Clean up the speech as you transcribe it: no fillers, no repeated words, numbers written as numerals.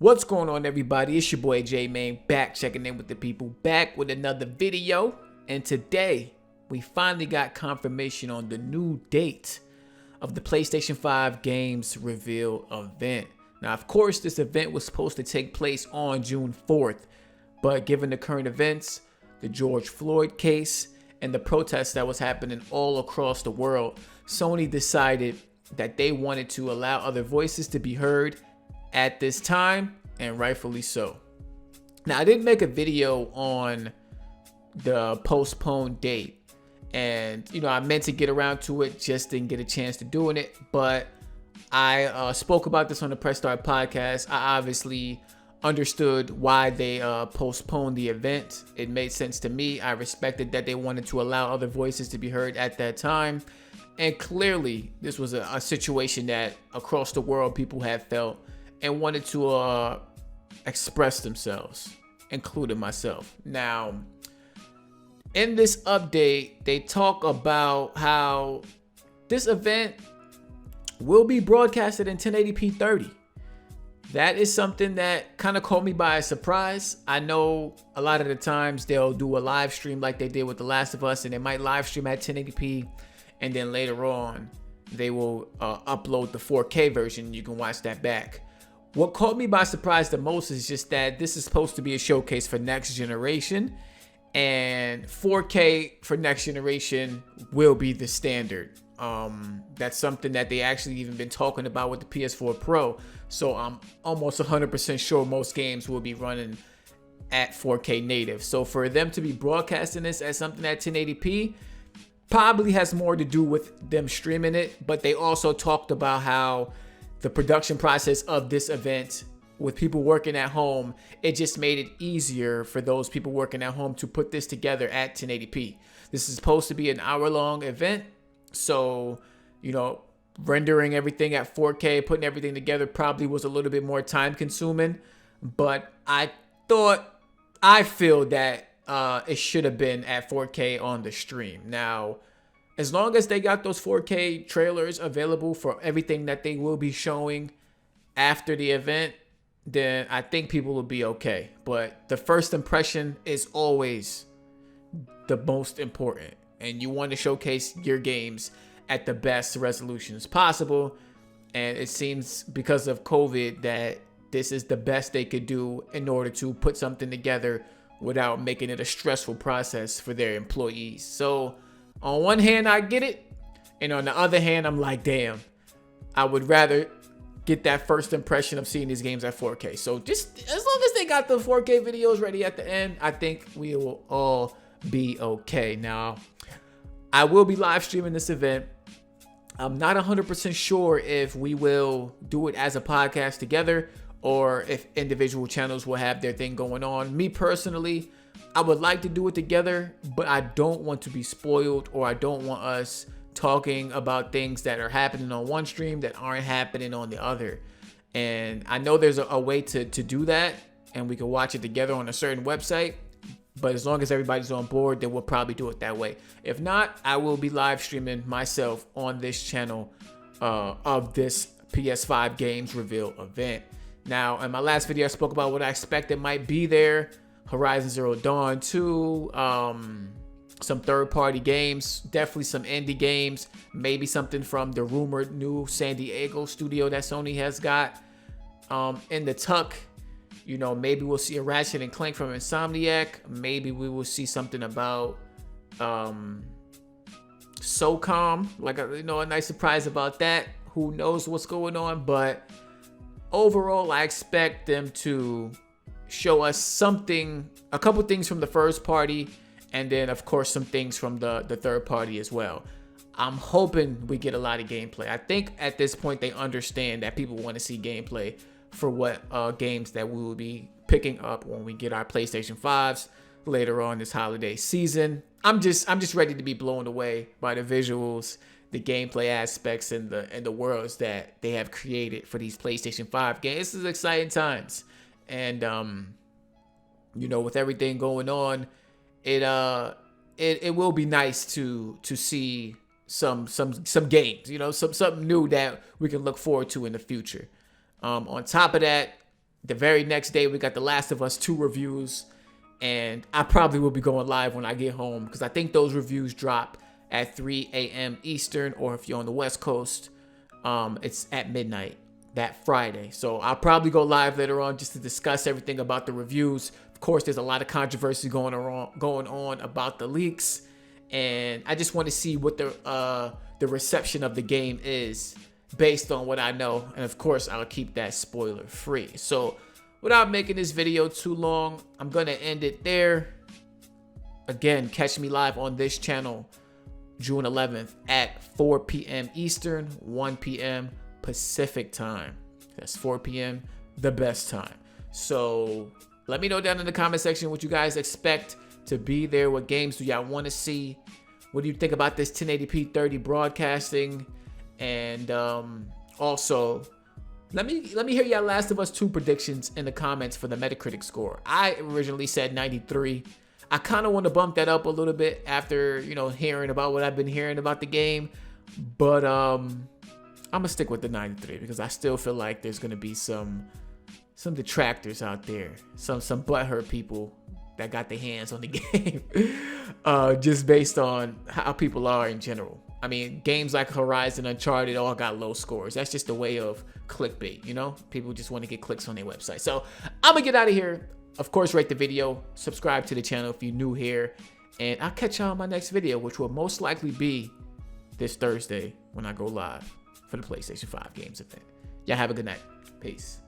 What's going on, everybody? It's your boy J Main, back checking in with the people, back with another video. And today we finally got confirmation on the new date of the PlayStation 5 games reveal event. Now, of course, this event was supposed to take place on June 4th, but given the current events, the George Floyd case, and the protests that was happening all across the world, Sony decided that they wanted to allow other voices to be heard at this time, and rightfully so. Now, I did make a video on the postponed date, and I meant to get around to it, just didn't get a chance to doing it. But I spoke about this on the Press Start podcast. I obviously understood why they postponed the event. It made sense to me. I respected that they wanted to allow other voices to be heard at that time. And clearly, this was a situation that across the world people have felt and wanted to express themselves, including myself. Now, in this update, they talk about how this event will be broadcasted in 1080p 30. That is something that kind of caught me by surprise. I know a lot of the times they'll do a live stream like they did with The Last of Us, and they might live stream at 1080p, and then later on they will upload the 4K version. You can watch that back. What caught me by surprise the most is just that this is supposed to be a showcase for next generation, and 4K for next generation will be the standard. That's something that they actually even been talking about with the PS4 Pro. So I'm almost 100% sure most games will be running at 4K native. So for them to be broadcasting this as something at 1080p probably has more to do with them streaming it. But they also talked about how the production process of this event, with people working at home, it just made it easier for those people working at home to put this together at 1080p. This is supposed to be an hour-long event, so rendering everything at 4K, putting everything together probably was a little bit more time-consuming. But I feel that it should have been at 4K on the stream. Now, as long as they got those 4K trailers available for everything that they will be showing after the event, then I think people will be okay. But the first impression is always the most important, and you want to showcase your games at the best resolutions possible. And it seems because of COVID that this is the best they could do in order to put something together without making it a stressful process for their employees. So on one hand, I get it, and on the other hand, I'm like, damn, I would rather get that first impression of seeing these games at 4K. So just as long as they got the 4K videos ready at the end, I think we will all be okay. Now, I will be live streaming this event. I'm not 100% sure if we will do it as a podcast together or if individual channels will have their thing going on. Me personally, I would like to do it together, but I don't want to be spoiled, or I don't want us talking about things that are happening on one stream that aren't happening on the other. And I know there's a way to do that, and we can watch it together on a certain website. But as long as everybody's on board, then we'll probably do it that way. If not, I will be live streaming myself on this channel of this PS5 games reveal event. Now, in my last video, I spoke about what I expected might be there. Horizon Zero Dawn 2, some third-party games, definitely some indie games, maybe something from the rumored new San Diego studio that Sony has got in the tuck. Maybe we'll see a Ratchet and Clank from Insomniac. Maybe we will see something about SOCOM, like a nice surprise about that. Who knows what's going on? But overall, I expect them to show us something, a couple things from the first party, and then of course some things from the third party as well. I'm hoping we get a lot of gameplay. I think at this point they understand that people want to see gameplay for what games that we will be picking up when we get our PlayStation 5s later on this holiday season. I'm just ready to be blown away by the visuals, the gameplay aspects, and the worlds that they have created for these PlayStation 5 games. This is exciting times. And with everything going on, it will be nice to see some games, something new that we can look forward to in the future. On top of that, The very next day, we got The Last of Us 2 reviews. And I probably will be going live when I get home because I think those reviews drop at 3 a.m. Eastern, or if you're on the West Coast, it's at midnight that Friday. So I'll probably go live later on just to discuss everything about the reviews. Of course, there's a lot of controversy going on about the leaks, and I just want to see what the reception of the game is based on what I know. And of course, I'll keep that spoiler free. So without making this video too long, I'm going to end it there. Again, catch me live on this channel June 11th at 4 p.m. Eastern, 1 p.m. Pacific time. That's 4 p.m. the best time. So let me know down in the comment section what you guys expect to be there. What games do y'all want to see? What do you think about this 1080p 30 broadcasting? And also, let me hear y'all Last of Us 2 predictions in the comments for the Metacritic score. I originally said 93. I kind of want to bump that up a little bit after, hearing about what I've been hearing about the game. But I'm going to stick with the 93 because I still feel like there's going to be some detractors out there. Some butthurt people that got their hands on the game. Just based on how people are in general. I mean, games like Horizon, Uncharted all got low scores. That's just a way of clickbait, People just want to get clicks on their website. So I'm going to get out of here. Of course, rate the video, subscribe to the channel if you're new here, and I'll catch y'all on my next video, which will most likely be this Thursday when I go live for the PlayStation 5 games event. Y'all have a good night. Peace.